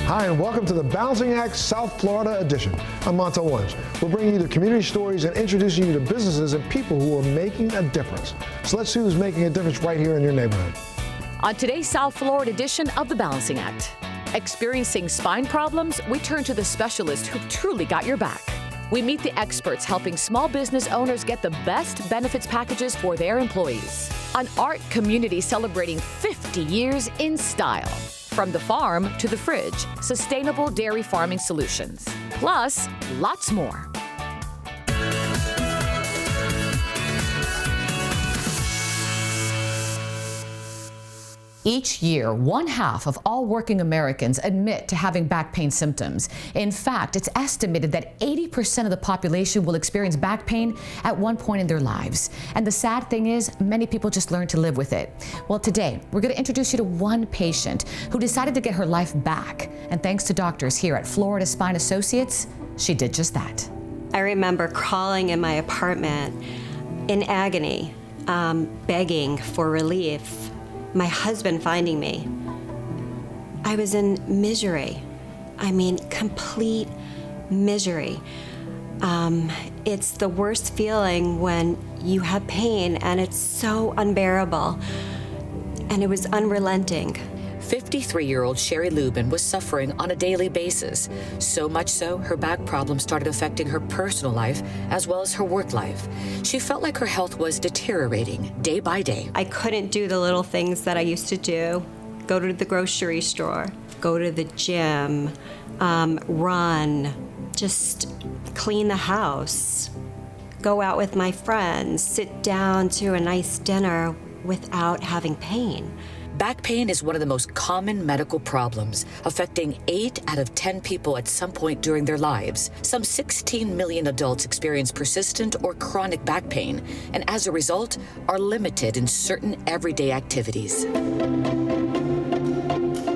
Hi, and welcome to the Balancing Act South Florida edition. I'm Montel Williams. We're bringing you the community stories and introducing you to businesses and people who are making a difference. So let's see who's making a difference right here in your neighborhood. On today's South Florida edition of the Balancing Act, experiencing spine problems, we turn to the specialists who truly got your back. We meet the experts helping small business owners get the best benefits packages for their employees. An art community celebrating 50 years in style. From the farm to the fridge, sustainable dairy farming solutions. Plus, lots more. Each year, 1/2 of all working Americans admit to having back pain symptoms. In fact, it's estimated that 80% of the population will experience back pain at one point in their lives. And the sad thing is, many people just learn to live with it. Well, today, we're going to introduce you to one patient who decided to get her life back. And thanks to doctors here at Florida Spine Associates, she did just that. I remember crawling in my apartment in agony, begging for relief. My husband finding me. I was in misery. I mean, complete misery. It's the worst feeling when you have pain and it's so unbearable. And it was unrelenting. 53-year-old Sherry Lubin was suffering on a daily basis. So much so, her back problems started affecting her personal life as well as her work life. She felt like her health was deteriorating day by day. I couldn't do the little things that I used to do. Go to the grocery store, go to the gym, run, just clean the house, go out with my friends, sit down to a nice dinner without having pain. Back pain is one of the most common medical problems, affecting 8 out of 10 people at some point during their lives. Some 16 million adults experience persistent or chronic back pain, and as a result, are limited in certain everyday activities.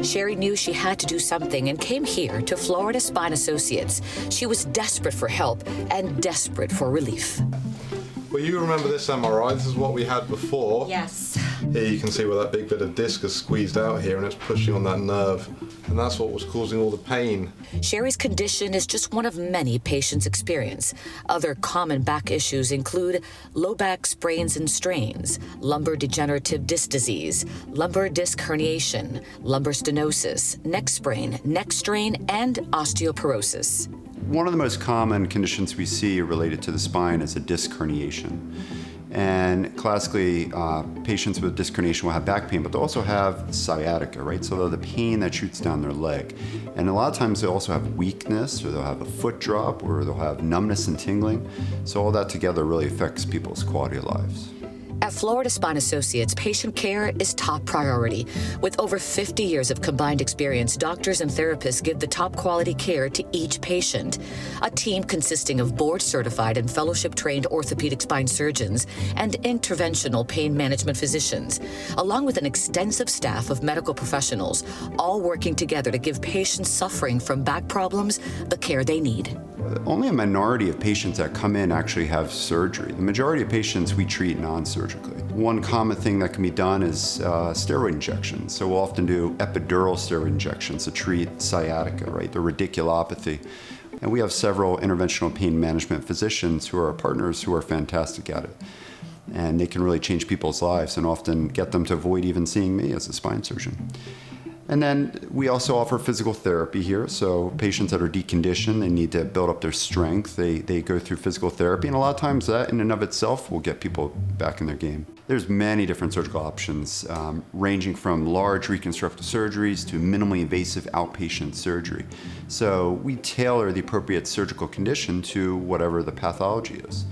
Sherry knew she had to do something and came here to Florida Spine Associates. She was desperate for help and desperate for relief. Well, you remember this MRI? This is what we had before. Yes. Here you can see where that big bit of disc is squeezed out here and it's pushing on that nerve. And that's what was causing all the pain. Sherry's condition is just one of many patients experience. Other common back issues include low back sprains and strains, lumbar degenerative disc disease, lumbar disc herniation, lumbar stenosis, neck sprain, neck strain, and osteoporosis. One of the most common conditions we see related to the spine is a disc herniation. And classically, patients with disc herniation will have back pain, but they'll also have sciatica, right? So they'll have the pain that shoots down their leg. And a lot of times they'll also have weakness, or they'll have a foot drop, or they'll have numbness and tingling. So all that together really affects people's quality of lives. At Florida Spine Associates, patient care is top priority. With over 50 years of combined experience, doctors and therapists give the top quality care to each patient. A team consisting of board-certified and fellowship-trained orthopedic spine surgeons and interventional pain management physicians, along with an extensive staff of medical professionals, all working together to give patients suffering from back problems the care they need. Only a minority of patients that come in actually have surgery. The majority of patients we treat non-surgically. One common thing that can be done is steroid injections. So we'll often do epidural steroid injections to treat sciatica, right, the radiculopathy. And we have several interventional pain management physicians who are our partners who are fantastic at it. And they can really change people's lives and often get them to avoid even seeing me as a spine surgeon. And then we also offer physical therapy here. So patients that are deconditioned, they need to build up their strength. They go through physical therapy. And a lot of times that in and of itself will get people back in their game. There's many different surgical options, ranging from large reconstructive surgeries to minimally invasive outpatient surgery. So we tailor the appropriate surgical condition to whatever the pathology is.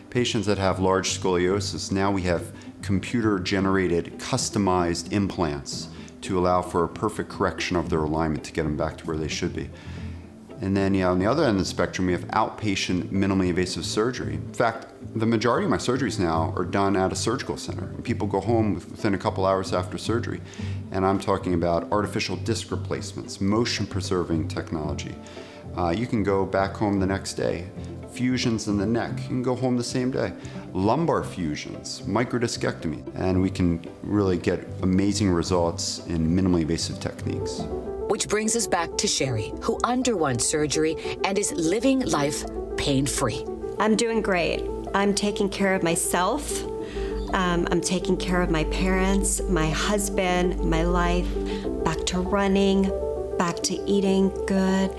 Patients that have large scoliosis, now we have computer-generated, customized implants to allow for a perfect correction of their alignment to get them back to where they should be. And then on the other end of the spectrum, we have outpatient minimally invasive surgery. In fact, the majority of my surgeries now are done at a surgical center. And people go home within a couple hours after surgery. And I'm talking about artificial disc replacements, motion preserving technology. You can go back home the next day. fusions in the neck, you can go home the same day. Lumbar fusions, microdiscectomy, and we can really get amazing results in minimally invasive techniques. Which brings us back to Sherry, who underwent surgery and is living life pain-free. I'm doing great. I'm taking care of myself. I'm taking care of my parents, my husband, my life, back to running, back to eating good,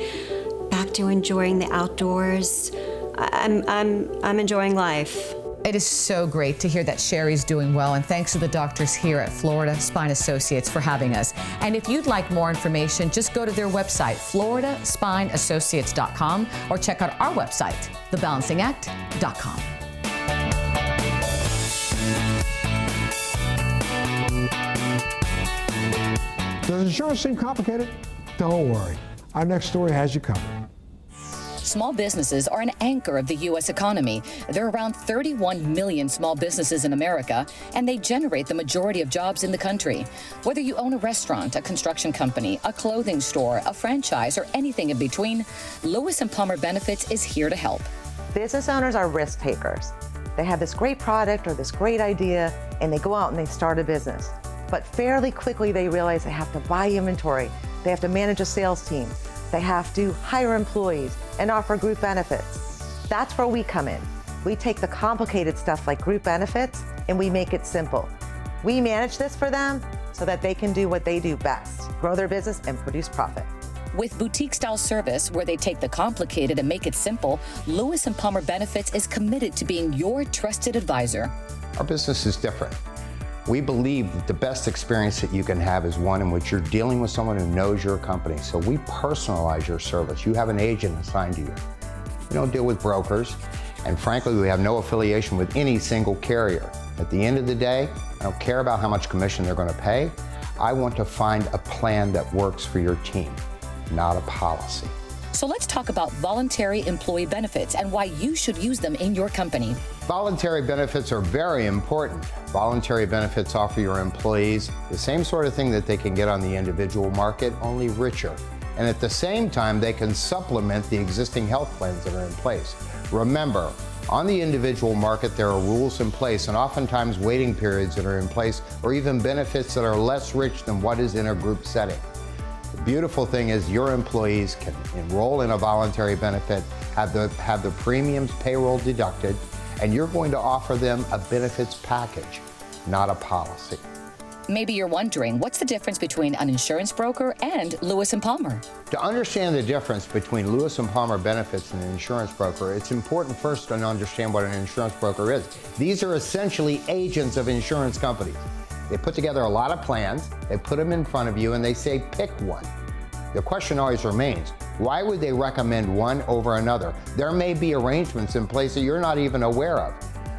back to enjoying the outdoors. I'm enjoying life. It is so great to hear that Sherry's doing well, and thanks to the doctors here at Florida Spine Associates for having us. And if you'd like more information, just go to their website, floridaspineassociates.com, or check out our website, thebalancingact.com. Does insurance seem complicated? Don't worry. Our next story has you covered. Small businesses are an anchor of the U.S. economy. There are around 31 million small businesses in America, and they generate the majority of jobs in the country. Whether you own a restaurant, a construction company, a clothing store, a franchise, or anything in between, Lewis & Plummer Benefits is here to help. Business owners are risk takers. They have this great product or this great idea, and they go out and they start a business. But fairly quickly, they realize they have to buy inventory, they have to manage a sales team, they have to hire employees and offer group benefits. That's where we come in. We take the complicated stuff like group benefits and we make it simple. We manage this for them so that they can do what they do best, grow their business and produce profit. With boutique-style service where they take the complicated and make it simple, Lewis & Plummer Benefits is committed to being your trusted advisor. Our business is different. We believe that the best experience that you can have is one in which you're dealing with someone who knows your company. So we personalize your service. You have an agent assigned to you. We don't deal with brokers. And frankly, we have no affiliation with any single carrier. At the end of the day, I don't care about how much commission they're going to pay. I want to find a plan that works for your team, not a policy. So let's talk about voluntary employee benefits and why you should use them in your company. Voluntary benefits are very important. Voluntary benefits offer your employees the same sort of thing that they can get on the individual market, only richer. And at the same time, they can supplement the existing health plans that are in place. Remember, on the individual market, there are rules in place and oftentimes waiting periods that are in place, or even benefits that are less rich than what is in a group setting. The beautiful thing is your employees can enroll in a voluntary benefit, have the premiums payroll deducted, and you're going to offer them a benefits package, not a policy. Maybe you're wondering, what's the difference between an insurance broker and Lewis & Plummer? To understand the difference between Lewis & Plummer Benefits and an insurance broker, it's important first to understand what an insurance broker is. These are essentially agents of insurance companies. They put together a lot of plans, they put them in front of you, and they say, pick one. The question always remains, why would they recommend one over another? There may be arrangements in place that you're not even aware of.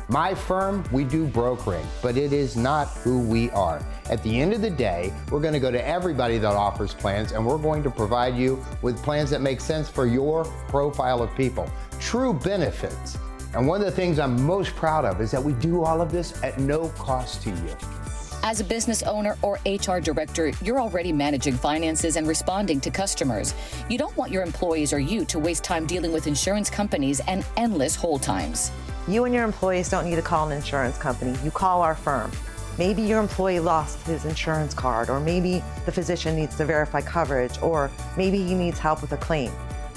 My firm, we do brokering, but it is not who we are. At the end of the day, we're going to go to everybody that offers plans, and we're going to provide you with plans that make sense for your profile of people. True benefits. And one of the things I'm most proud of is that we do all of this at no cost to you. As a business owner or HR director, you're already managing finances and responding to customers. You don't want your employees or you to waste time dealing with insurance companies and endless hold times. You and your employees don't need to call an insurance company. You call our firm. Maybe your employee lost his insurance card, or maybe the physician needs to verify coverage, or maybe he needs help with a claim.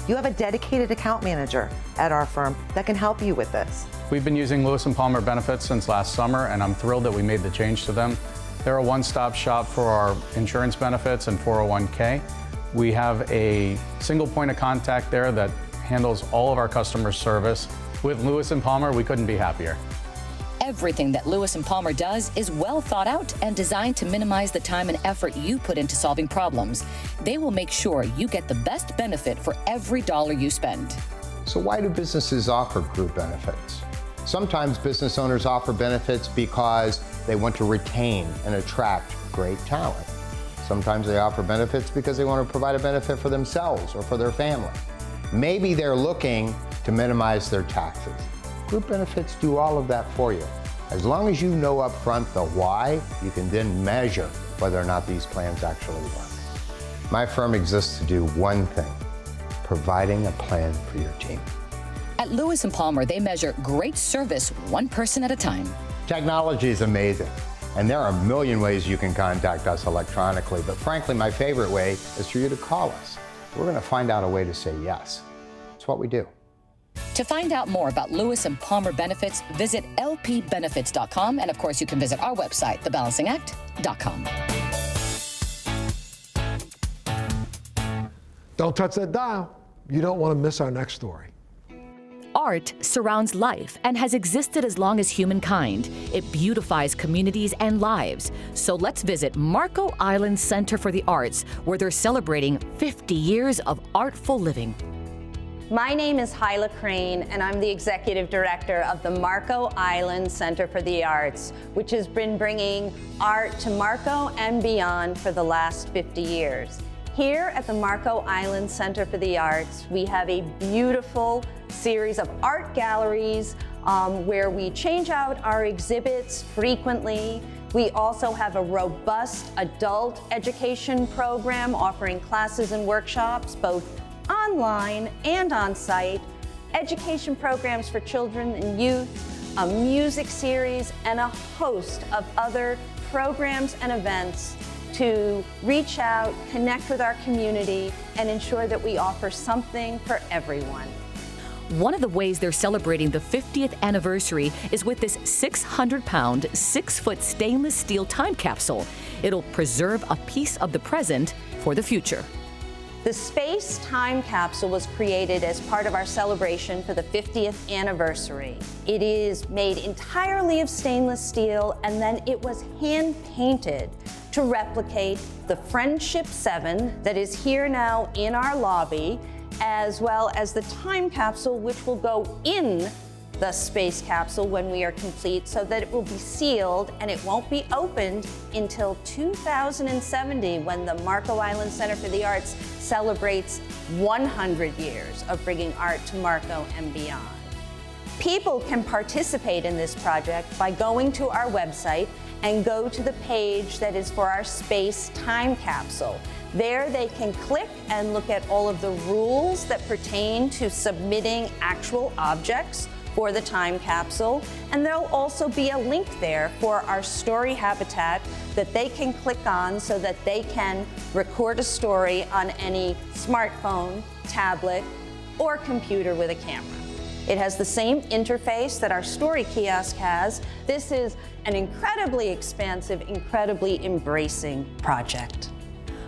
You have a dedicated account manager at our firm that can help you with this. We've been using Lewis & Plummer Benefits since last summer, and I'm thrilled that we made the change to them. They're a one-stop shop for our insurance benefits and 401k. We have a single point of contact there that handles all of our customer service. With Lewis & Plummer, we couldn't be happier. Everything that Lewis & Plummer does is well thought out and designed to minimize the time and effort you put into solving problems. They will make sure you get the best benefit for every dollar you spend. So why do businesses offer group benefits? Sometimes business owners offer benefits because they want to retain and attract great talent. Sometimes they offer benefits because they want to provide a benefit for themselves or for their family. Maybe they're looking to minimize their taxes. Group benefits do all of that for you. As long as you know up front the why, you can then measure whether or not these plans actually work. My firm exists to do one thing, providing a plan for your team. At Lewis & Palmer, they measure great service one person at a time. Technology is amazing, and there are a million ways you can contact us electronically, but frankly, my favorite way is for you to call us. We're going to find out a way to say yes. It's what we do. To find out more about Lewis & Palmer Benefits, visit lpbenefits.com, and of course, you can visit our website, thebalancingact.com. Don't touch that dial. You don't want to miss our next story. Art surrounds life and has existed as long as humankind. It beautifies communities and lives. So let's visit Marco Island Center for the Arts, where they're celebrating 50 years of artful living. My name is Hyla Crane, and I'm the Executive Director of the Marco Island Center for the Arts, which has been bringing art to Marco and beyond for the last 50 years. Here at the Marco Island Center for the Arts, we have a beautiful series of art galleries where we change out our exhibits frequently. We also have a robust adult education program offering classes and workshops both online and on-site, education programs for children and youth, a music series, and a host of other programs and events to reach out, connect with our community, and ensure that we offer something for everyone. One of the ways they're celebrating the 50th anniversary is with this 600-pound, 6-foot stainless steel time capsule. It'll preserve a piece of the present for the future. The Space Time Capsule was created as part of our celebration for the 50th anniversary. It is made entirely of stainless steel, and then it was hand-painted to replicate the Friendship 7 that is here now in our lobby, as well as the time capsule, which will go in the space capsule when we are complete, so that it will be sealed and it won't be opened until 2070, when the Marco Island Center for the Arts celebrates 100 years of bringing art to Marco and beyond. People can participate in this project by going to our website and go to the page that is for our space time capsule. There they can click and look at all of the rules that pertain to submitting actual objects for the time capsule, and there'll also be a link there for our story habitat that they can click on so that they can record a story on any smartphone, tablet, or computer with a camera. It has the same interface that our story kiosk has. This is an incredibly expansive, incredibly embracing project.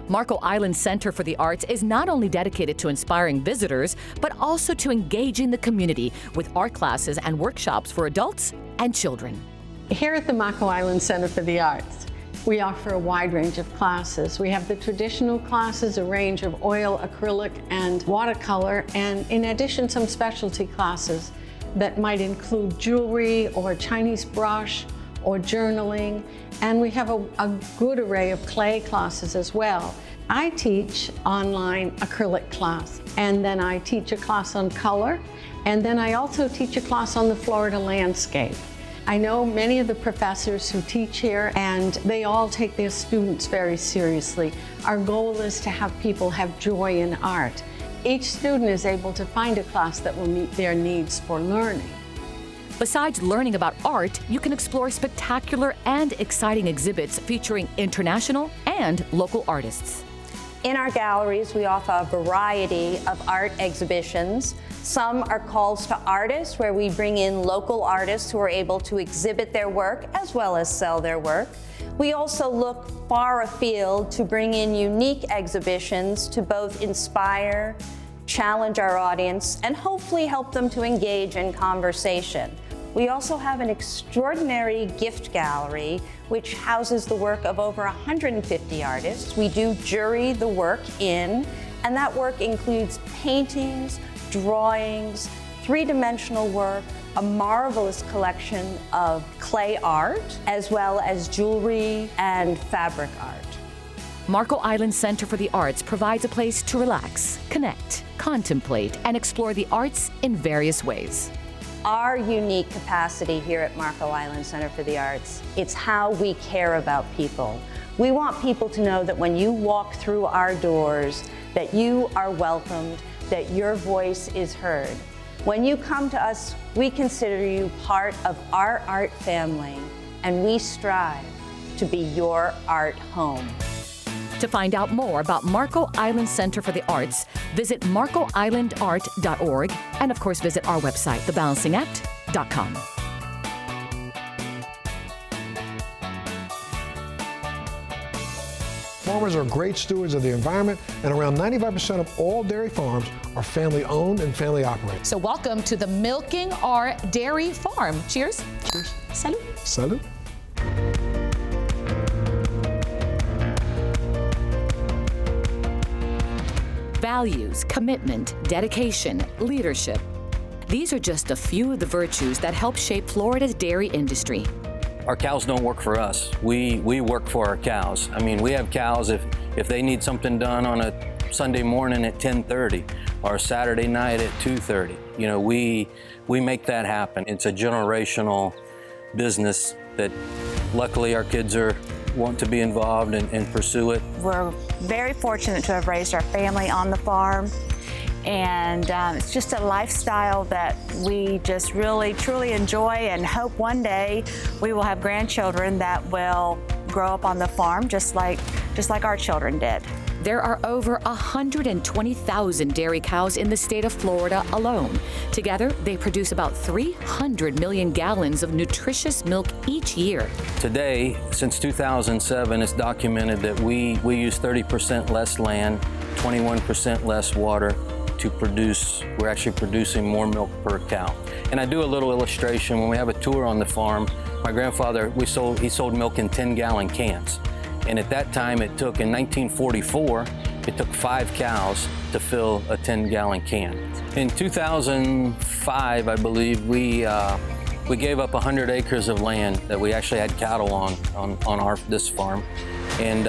Marco Island Center for the Arts is not only dedicated to inspiring visitors, but also to engaging the community with art classes and workshops for adults and children. Here at the Marco Island Center for the Arts, we offer a wide range of classes. We have the traditional classes, a range of oil, acrylic, and watercolor, and in addition, some specialty classes that might include jewelry or Chinese brush or journaling, and we have a good array of clay classes as well. I teach online acrylic class, and then I teach a class on color, and then I also teach a class on the Florida landscape. I know many of the professors who teach here, and they all take their students very seriously. Our goal is to have people have joy in art. Each student is able to find a class that will meet their needs for learning. Besides learning about art, you can explore spectacular and exciting exhibits featuring international and local artists. In our galleries, we offer a variety of art exhibitions. Some are calls to artists, where we bring in local artists who are able to exhibit their work as well as sell their work. We also look far afield to bring in unique exhibitions to both inspire, challenge our audience, and hopefully help them to engage in conversation. We also have an extraordinary gift gallery which houses the work of over 150 artists. We do jury the work in, and that work includes paintings, drawings, three-dimensional work, a marvelous collection of clay art, as well as jewelry and fabric art. Marco Island Center for the Arts provides a place to relax, connect, contemplate, and explore the arts in various ways. Our unique capacity here at Marco Island Center for the Arts, it's how we care about people. We want people to know that when you walk through our doors, that you are welcomed, that your voice is heard. When you come to us, we consider you part of our art family, and we strive to be your art home. To find out more about Marco Island Center for the Arts, visit marcoislandart.org and, of course, visit our website, thebalancingact.com. Farmers are great stewards of the environment, and around 95% of all dairy farms are family-owned and family-operated. So welcome to the Milking Our Dairy Farm. Cheers. Cheers. Salut. Salut. Values, commitment, dedication, leadership. These are just a few of the virtues that help shape Florida's dairy industry. Our cows don't work for us. We work for our cows. I mean, we have cows if they need something done on a Sunday morning at 10:30 or a Saturday night at 2:30. You know, we make that happen. It's a generational business that luckily our kids want to be involved and pursue it. We're very fortunate to have raised our family on the farm, and it's just a lifestyle that we just really truly enjoy, and hope one day we will have grandchildren that will grow up on the farm just like our children did. There are over 120,000 dairy cows in the state of Florida alone. Together, they produce about 300 million gallons of nutritious milk each year. Today, since 2007, it's documented that we use 30% less land, 21% less water to produce. We're actually producing more milk per cow. And I do a little illustration. When we have a tour on the farm, my grandfather, he sold milk in 10-gallon cans. And at that time, in 1944, it took 5 cows to fill a 10-gallon can. In 2005, I believe, we gave up 100 acres of land that we actually had cattle on this farm. And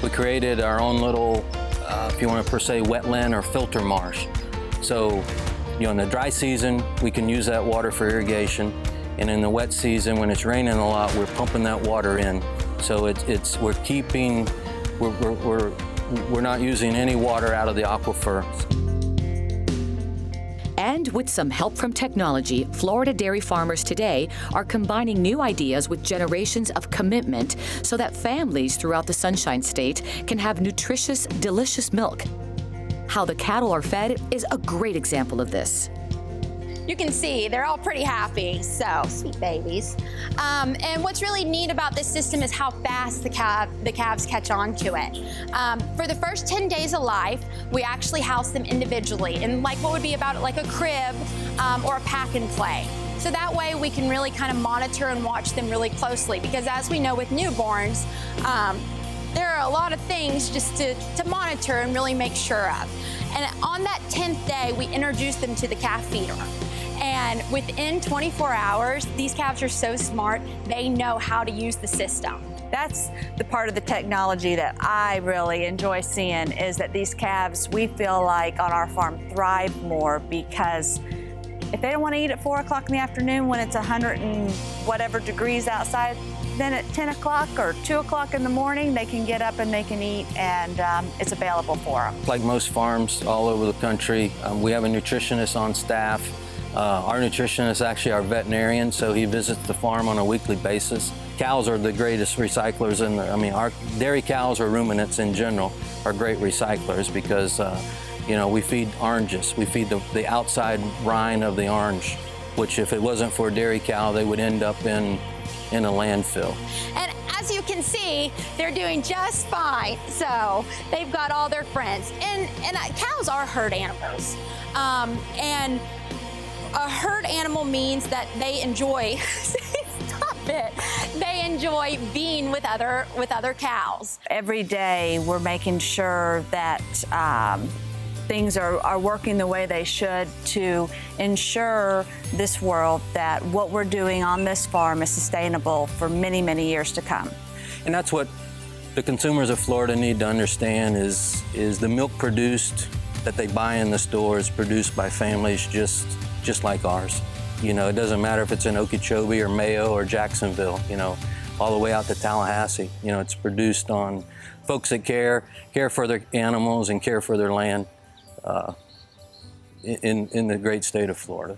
we created our own little, if you want to per se, wetland or filter marsh. So, you know, in the dry season, we can use that water for irrigation. And in the wet season, when it's raining a lot, we're pumping that water in. So we're not using any water out of the aquifer. And with some help from technology, Florida dairy farmers today are combining new ideas with generations of commitment so that families throughout the Sunshine State can have nutritious, delicious milk. How the cattle are fed is a great example of this. You can see they're all pretty happy, so sweet babies. And what's really neat about this system is how fast the calves catch on to it. For the first 10 days of life, we actually house them individually in like what would be about like a crib or a pack and play. So that way we can really kind of monitor and watch them really closely, because as we know with newborns, there are a lot of things just to monitor and really make sure of. And on that 10th day, we introduce them to the calf feeder. And within 24 hours, these calves are so smart, they know how to use the system. That's the part of the technology that I really enjoy seeing, is that these calves, we feel like on our farm, thrive more, because if they don't want to eat at 4 o'clock in the afternoon when it's 100 and whatever degrees outside, then at 10 o'clock or 2 o'clock in the morning, they can get up and they can eat, and it's available for them. Like most farms all over the country, we have a nutritionist on staff. Our nutritionist is actually our veterinarian, so he visits the farm on a weekly basis. Cows are the greatest recyclers our dairy cows or ruminants in general are great recyclers, because we feed oranges. We feed the outside rind of the orange, which if it wasn't for a dairy cow, they would end up in a landfill. And as you can see, they're doing just fine. So they've got all their friends. And cows are herd animals. And a herd animal means that they enjoy, stop it, they enjoy being with other cows. Every day we're making sure that things are working the way they should to ensure this world that what we're doing on this farm is sustainable for many, many years to come. And that's what the consumers of Florida need to understand is the milk produced that they buy in the store is produced by families just like ours. You know, it doesn't matter if it's in Okeechobee or Mayo or Jacksonville, all the way out to Tallahassee. It's produced on folks that care for their animals and care for their land. in the great state of Florida.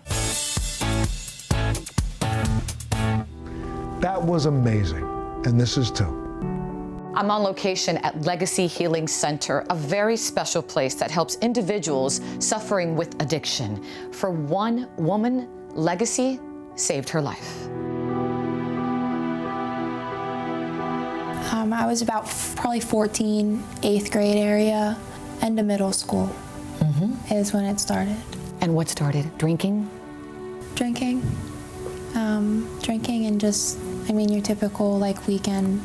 That was amazing, and this is too. I'm on location at Legacy Healing Center, a very special place that helps individuals suffering with addiction. For one woman, Legacy saved her life. I was about probably 14, 8th grade area, end of middle school is when it started. And what started? Drinking? Drinking. Drinking and just, your typical like weekend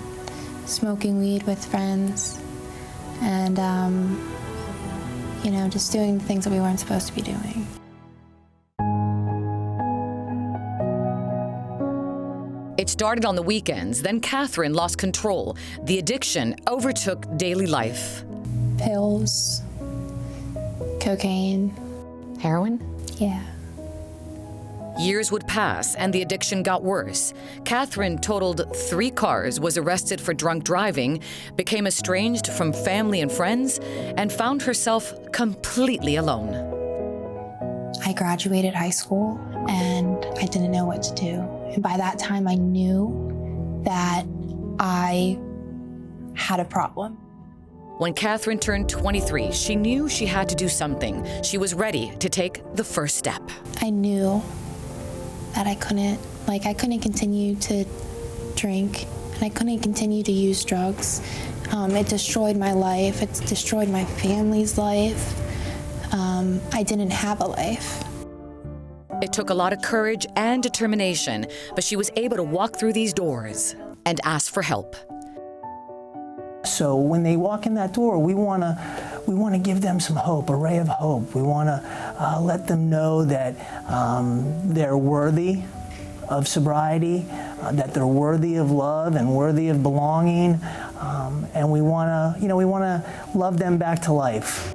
smoking weed with friends and, just doing things that we weren't supposed to be doing. It started on the weekends, then Catherine lost control. The addiction overtook daily life. Pills, cocaine. Heroin? Yeah. Years would pass and the addiction got worse. Catherine totaled 3 cars, was arrested for drunk driving, became estranged from family and friends, and found herself completely alone. I graduated high school and I didn't know what to do. And by that time I knew that I had a problem. When Catherine turned 23, she knew she had to do something. She was ready to take the first step. I knew that I couldn't continue to drink and I couldn't continue to use drugs. It destroyed my life. It destroyed my family's life. I didn't have a life. It took a lot of courage and determination, but she was able to walk through these doors and ask for help. So when they walk in that door, we want to give them some hope, a ray of hope. We want to let them know that they're worthy of sobriety, that they're worthy of love and worthy of belonging, and we want to love them back to life.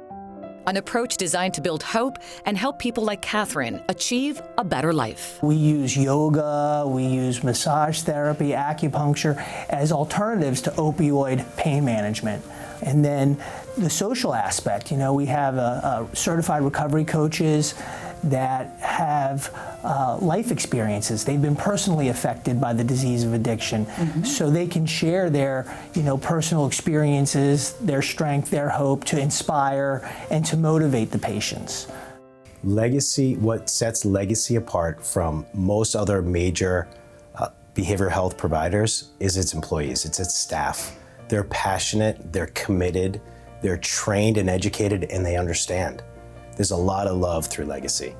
An approach designed to build hope and help people like Catherine achieve a better life. We use yoga, we use massage therapy, acupuncture as alternatives to opioid pain management. And then the social aspect, we have certified recovery coaches that have life experiences. They've been personally affected by the disease of addiction, so they can share their, personal experiences, their strength, their hope to inspire and to motivate the patients. Legacy, what sets Legacy apart from most other major behavioral health providers is its employees, it's its staff. They're passionate, they're committed, they're trained and educated, and they understand. There's a lot of love through Legacy.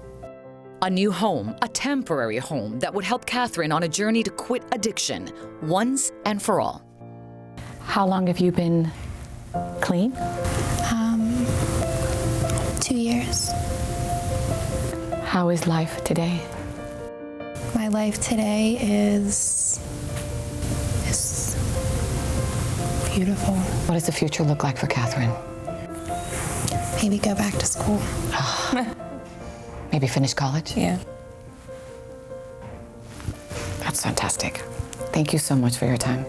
A new home, a temporary home that would help Catherine on a journey to quit addiction once and for all. How long have you been clean? 2 years. How is life today? My life today is beautiful. What does the future look like for Catherine? Maybe go back to school. Maybe finish college? Yeah. That's fantastic. Thank you so much for your time.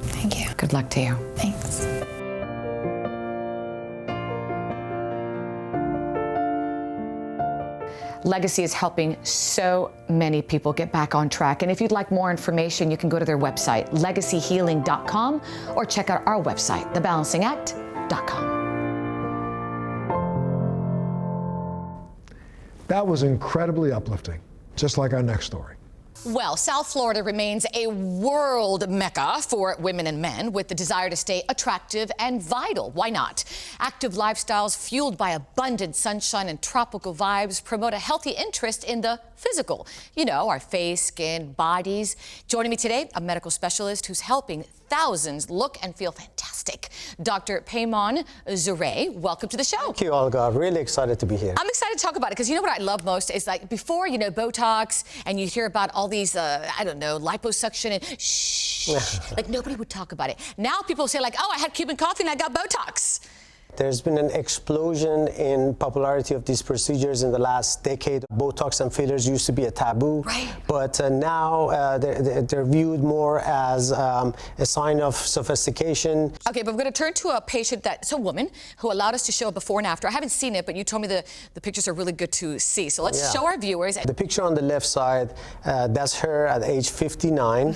Thank you. Good luck to you. Thanks. Legacy is helping so many people get back on track. And if you'd like more information, you can go to their website, legacyhealing.com, or check out our website, thebalancingact.com. That was incredibly uplifting, just like our next story. Well, South Florida remains a world mecca for women and men with the desire to stay attractive and vital. Why not? Active lifestyles fueled by abundant sunshine and tropical vibes promote a healthy interest in the physical. Our face, skin, bodies. Joining me today, a medical specialist who's helping thousands look and feel fantastic. Dr. Payman Zurey, welcome to the show. Thank you, Olga. Really excited to be here. I'm excited to talk about it because what I love most is like before, Botox, and you hear about all these, liposuction and shh, like nobody would talk about it. Now people say like, oh, I had Cuban coffee and I got Botox. There's been an explosion in popularity of these procedures in the last decade. Botox and fillers used to be a taboo, but now they're viewed more as a sign of sophistication. Okay, but we're going to turn to a patient that's a woman who allowed us to show a before and after. I haven't seen it, but you told me the pictures are really good to see. So let's show our viewers. The picture on the left side, that's her at age 59,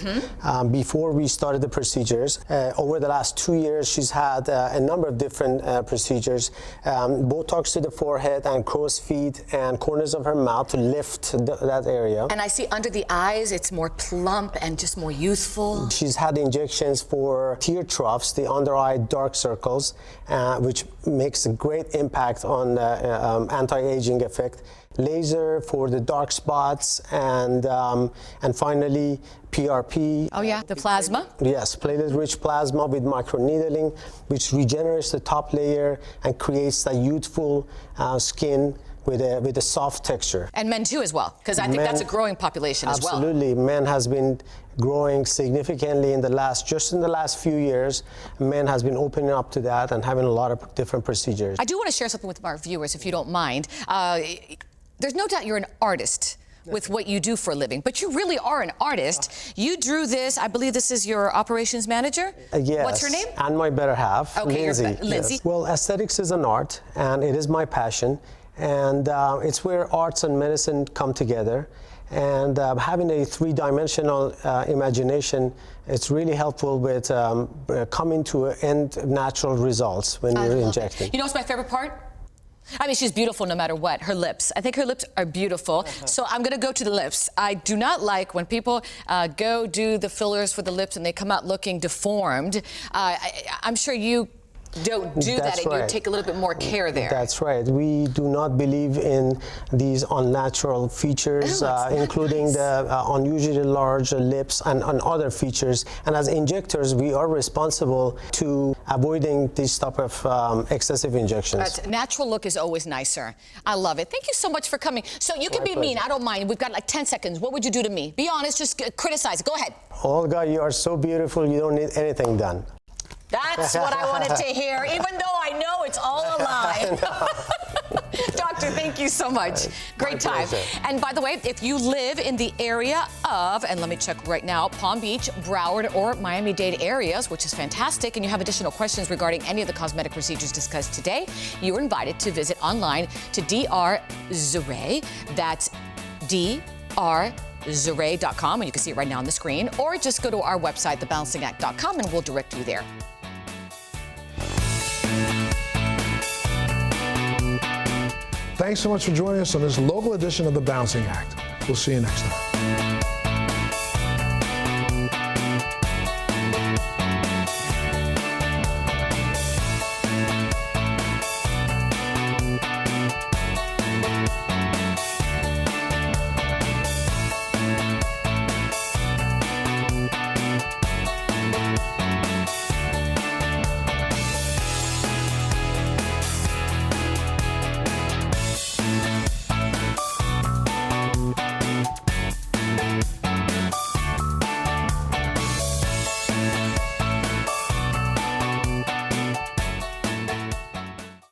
before we started the procedures. Over the last 2 years, she's had a number of different procedures. Botox to the forehead and crow's feet and corners of her mouth to lift that area. And I see under the eyes, it's more plump and just more youthful. She's had injections for tear troughs, the under-eye dark circles, which makes a great impact on the anti-aging effect. Laser for the dark spots, and finally PRP. Oh yeah, the plasma? Yes, platelet-rich plasma with microneedling, which regenerates the top layer and creates that youthful skin with a soft texture. And men too as well, because I think that's a growing population as well. Absolutely, men has been growing significantly in the last few years. Men has been opening up to that and having a lot of different procedures. I do want to share something with our viewers, if you don't mind. There's no doubt you're an artist with what you do for a living, but you really are an artist. You drew this, I believe this is your operations manager? Yes. What's her name? And my better half, okay, Lindsay. Lindsay. Yes. Well, aesthetics is an art, and it is my passion, and it's where arts and medicine come together. And having a three-dimensional imagination, it's really helpful with coming to end natural results when you're injecting. You know what's my favorite part? I mean, she's beautiful no matter what. Her lips. I think her lips are beautiful. So I'm going to go to the lips. I do not like when people go do the fillers for the lips and they come out looking deformed. I'm sure you don't do that, and you take a little bit more care there. That's right. We do not believe in these unnatural features, including the unusually large lips and other features. And as injectors, we are responsible to avoiding these type of excessive injections. Natural look is always nicer. I love it. Thank you so much for coming. So you can be mean. I don't mind. We've got like 10 seconds. What would you do to me? Be honest. Just criticize. Go ahead. Olga, you are so beautiful. You don't need anything done. That's what I wanted to hear, even though I know it's all a lie. Doctor, thank you so much. Great time. And by the way, if you live in the area of, and let me check right now, Palm Beach, Broward, or Miami-Dade areas, which is fantastic, and you have additional questions regarding any of the cosmetic procedures discussed today, you are invited to visit online to Dr. Zuree. That's drzuray.com, and you can see it right now on the screen, or just go to our website, thebalancingact.com, and we'll direct you there. Thanks so much for joining us on this local edition of The Balancing Act. We'll see you next time.